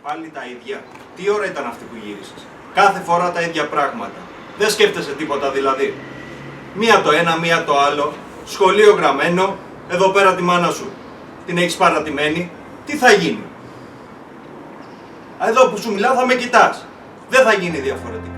Πάλι τα ίδια. Τι ώρα ήταν αυτή που γύρισες? Κάθε φορά τα ίδια πράγματα. Δεν σκέφτεσαι τίποτα δηλαδή. Μία το ένα, μία το άλλο. Σχολείο γραμμένο. Εδώ πέρα τη μάνα σου. Την έχεις παρατημένη. Τι θα γίνει? Εδώ που σου μιλάω θα με κοιτάς. Δεν θα γίνει διαφορετικά.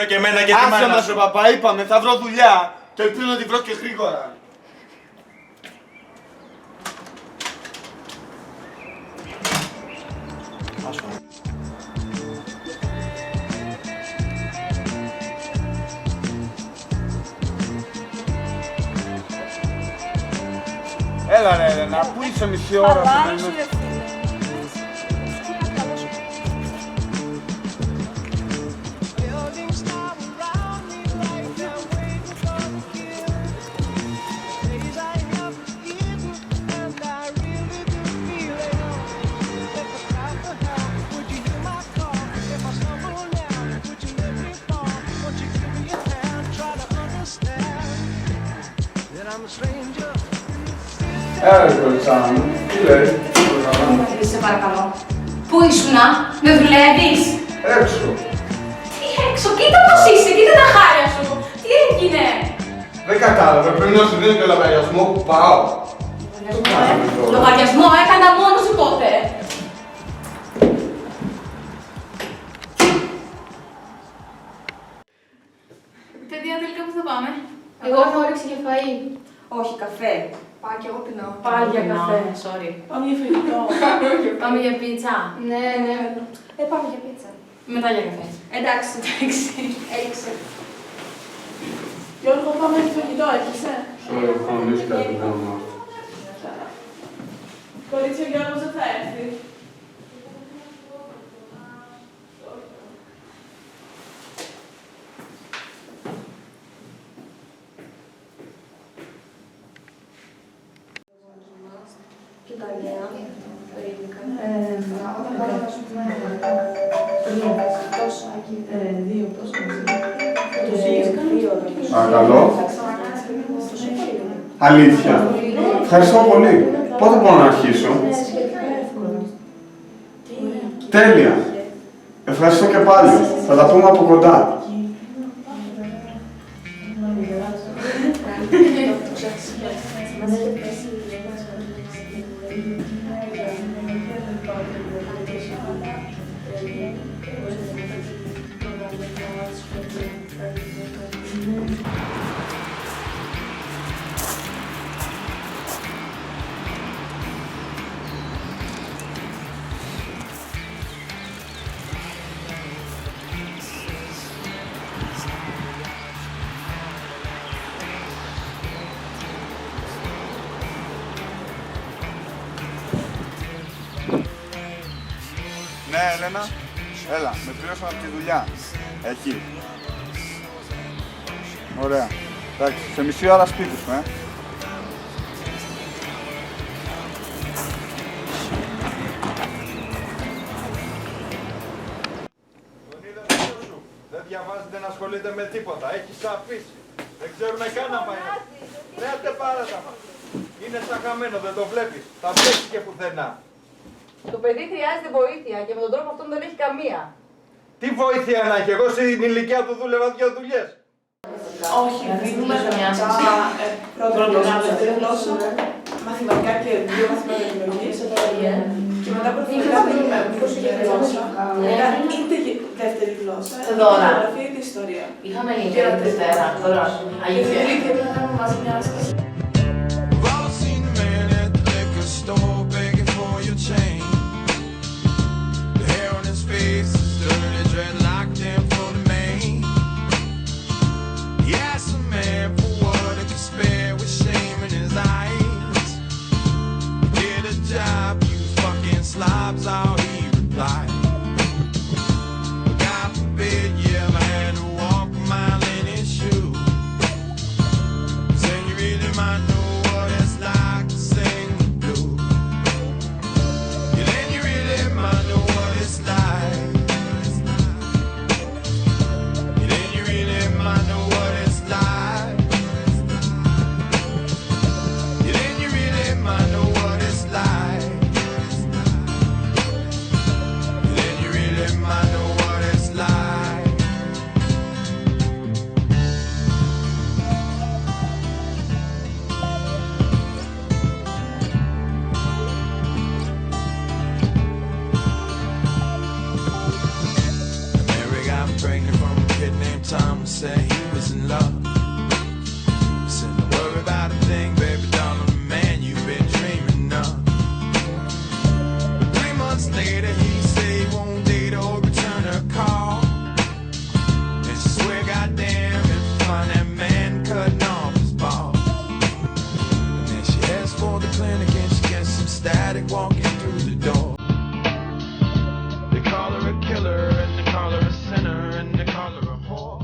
Και εμένα και άσε μας ρε παπά, είπαμε, θα βρω δουλειά και ελπίζω να τη βρω και γρήγορα. Έλα ρε Έλενα, πού είσαι μισή ώρα? Καλά είσαι ρε φίλε. Έλα ρε κοριτσάνα μου, τι λέει? Σε παρακαλώ. Πού ήσουνα, με δουλεύεις? Έξω. Τι έξω, κοίτα πως είσαι, κοίτα τα χάρια σου. Τι έγινε? Δεν κατάλαβα, πρέπει να σου δίνω και λογαριασμό που πάω. Λογαριασμό έκανα μόνο σου τότε. Παιδιά, τελικά πού θα πάμε? Εγώ έχω όρεξη για φαΐ. Όχι, καφέ. Πάω κι εγώ πεινάω. Πάλι για καφέ. Sorry. Πάμε για φαγητό. Πάμε για πίτσα. Ναι, ναι. Πάμε για πίτσα. Μετά για καφέ. Εντάξει. Έληξε. Γιώργο, πάμε για φαγητό, έρχεσαι? Sorry, χωρίς κάτι να. Κορίτσι, ο Γιώργος δεν θα έρθει. Και τα νέα, το ίδικα. Όταν πάω να σου πούμε τόσο, δύο, πόσο μαζί. Παρακαλώ. Αλήθεια. Ευχαριστώ πολύ. Πότε μπορώ να αρχίσω? Τέλεια. Ευχαριστώ και πάλι. Θα τα πούμε από κοντά. Ναι, Έλενα. Έλα, με πλήρωσαν από τη δουλειά. Εκεί. Ωραία. Εντάξει, σε μισή ώρα σπίτι σου, Τον είδε φίλο σου. Δεν διαβάζει, δεν ασχολείται με τίποτα. Έχει σαπίσει. Δεν ξέρουν καν να πάει. Ναι, άντε πάρα τα. Είναι σαν χαμένο, δεν το βλέπεις. Θα πέσει και πουθενά. Το παιδί χρειάζεται βοήθεια και με τον τρόπο αυτόν δεν έχει καμία. Τι βοήθεια να έχει, εγώ στην ηλικία του δούλευα 2 δουλειές. Όχι, δίνουμε πρώτη γλώσσα, δεύτερη γλώσσα, μαθηματικά και 2 μαθήματα βιολογίας και μετά προφορικά δεν υπάρχει γλώσσα. Είτε δεύτερη γλώσσα, είτε γεωγραφία είτε ιστορία. Είχαμε νύχια τη Δευτέρα, τώρα. Αλήθεια. Πρέπει να κάνουμε μαζί μια άσκηση. Slobs, how he replied. God forbid you ever had to walk a mile in his shoes. Then you really might know what it's like to sing the blues. Yeah, then you really might know what it's like. Yeah, then you really might know what it's like. Yeah, then you really might know what it's like. I know what it's like. Mary got pregnant from a kid named Thomas, said he was in love. Said don't worry about a thing, baby doll, I'm the man you've been dreaming of. But 3 months later he said he won't date or return her call. And she swear goddamn if you find that man cutting off his balls. And then she heads for the clinic and she gets some static walking through the door. They call her a killer and they call her a sinner and they call her a whore.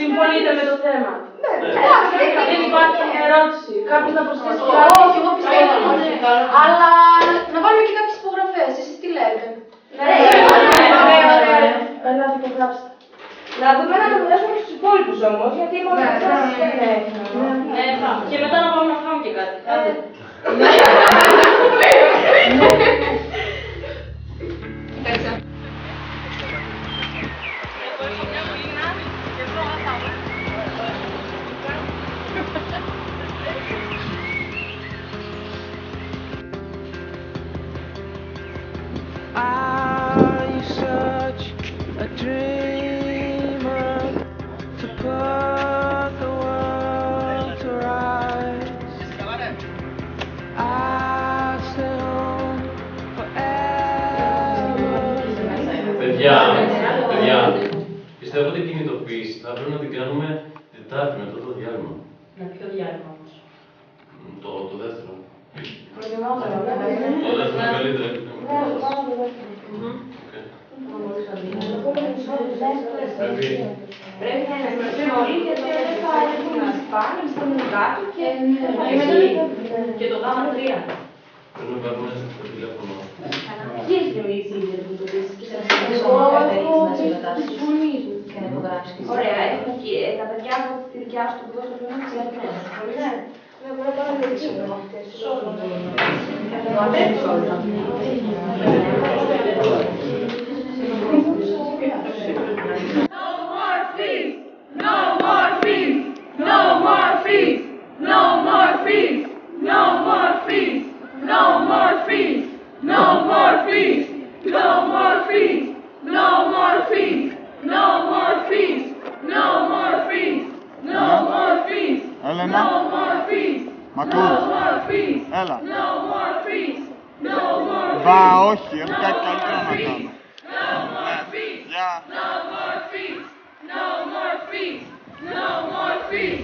Συμφωνείτε με το θέμα? Ναι. Δεν υπάρχει ερώτηση. Κάποιος να προσθέσει κάτι? Όχι, εγώ πιστεύω. Αλλά να βάλουμε και κάποιες υπογραφές. Εσείς τι λέτε? Ναι, ωραία. Ελάτε και γράψτε. Να δούμε να το μιλήσουμε και στους υπόλοιπους όμως, γιατί μόνο αυτός δεν έχει. Ναι, και μετά να πάμε να φάμε και κάτι. Are you such a dreamer to put the world to rights? I'd stay home forever. Παιδιά, πιστεύω ότι η κινητοποίηση θα πρέπει να την κάνουμε Τετάρτη μετά το διάλειμμα. Με ποιο διάλειμμα όμως? Το δεύτερο. Προτιμότερο, Το δεύτερο είναι καλύτερο. Πρέπει να ενημερωθούν όλοι γιατί δεν θα έρθουν να σπάνε, να στέλνουν κάτω και το γάμα 3. Πρέπει να πάρουμε στο τηλέφωνο. Ποιοι έχετε μιλήσει για την κινητοποίηση και σας Εγώ συμφωνήσω. και να υπογράψει. Ωραία, έχουμε και τα παιδιά από τη δικιά σου που δώσουν πλέον τις λατινές. Πολύ ναι. Ναι, μπορώ να κάνω λύσουμε με αυτές. No more fees! No more fees! No more fees! No more fees! No more fees! No more fees! No more fees! No more fees! No more fees! No more fees! No more fees! Έλενα, No more fees! μ' No ακούς? more fees! Έλα. No more fees! No more fees! Μπα, όχι, έχω κάτι καλύτερο να κάνω. No more fees! Γεια. No more fees! No more fees! No more fees!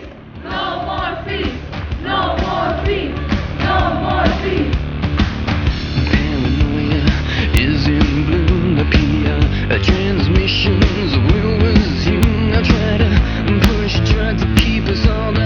No more fees! No more fees! No more fees! Paranoia is in bloom. The PR transmissions will resume. I try to push, try to keep us all down.